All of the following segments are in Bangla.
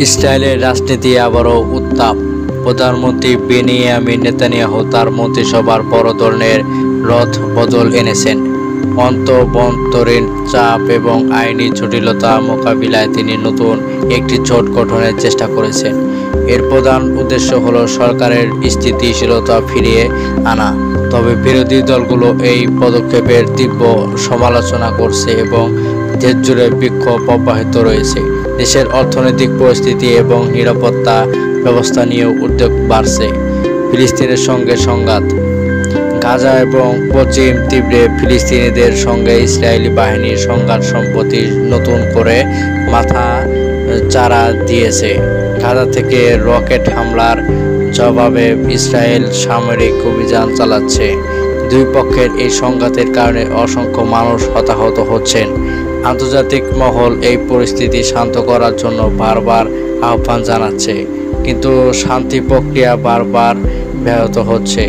ইসরায়েলের রাজনীতি আবারও উত্তাপ। প্রধানমন্ত্রী বেনিয়ামিন নেতানিয়াহু তার মন্ত্রিসভার বড় ধরনের রদবদল এনেছেন। অভ্যন্তরীণ চাপ এবং আইনি জটিলতা মোকাবিলায় তিনি নতুন একটি জোট গঠনের চেষ্টা করেছেন। এর প্রধান উদ্দেশ্য হল সরকারের স্থিতিশীলতা ফিরিয়ে আনা। তবে বিরোধী দলগুলো এই পদক্ষেপের তীব্র সমালোচনা করছে এবং দেশজুড়ে বিক্ষোভ অব্যাহত রয়েছে। দেশের অর্থনৈতিক পরিস্থিতি এবং নিরাপত্তা ব্যবস্থা নিয়েও উদ্বেগ বাড়ছে। ফিলিস্তিনের সঙ্গে সংঘাত। গাজা এবং পশ্চিম তীরে ফিলিস্তিনিদের সঙ্গে ইসরায়েলি বাহিনীর সংঘাত সম্প্রতি নতুন করে মাথা চাড়া দিয়েছে। গাজা থেকে রকেট হামলার জবাবে ইসরায়েল সামরিক অভিযান চালাচ্ছে। দুই পক্ষের এই সংঘাতের কারণে অসংখ্য মানুষ হতাহত হচ্ছেন। আন্তর্জাতিক মহল এই পরিস্থিতি শান্ত করার জন্য বারবার আহ্বান জানাচ্ছে, কিন্তু শান্তি প্রক্রিয়া বারবার ব্যাহত হচ্ছে।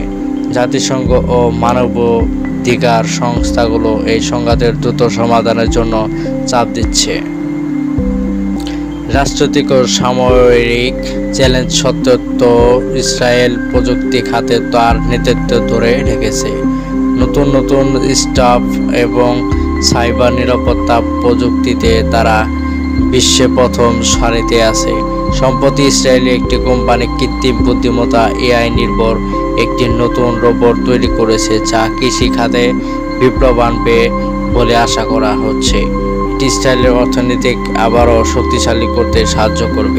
জাতিসংঘ ও মানবাধিকার সংস্থাগুলো এই সংঘাতের দ্রুত সমাধানের জন্য চাপ দিচ্ছে। রাজনৈতিক ও সামরিক চ্যালেঞ্জ সত্ত্বেও ইসরায়েল প্রযুক্তি খাতে তার নেতৃত্ব ধরে রেখেছে। নতুন স্টাফ এবং সাইবার নিরাপত্তা প্রযুক্তিতে তারা বিশ্বে প্রথম সারিতে আছে। সম্প্রতি ইসরায়েলি একটি কোম্পানি কৃত্রিম বুদ্ধিমত্তা এআই নির্ভর একটি নতুন রোবট তৈরি করেছে, যা কৃষি খাতে বিপ্লব আনবে বলে আশা করা হচ্ছে। এটি ইসরায়েলের অর্থনীতি আবারও শক্তিশালী করতে সাহায্য করবে।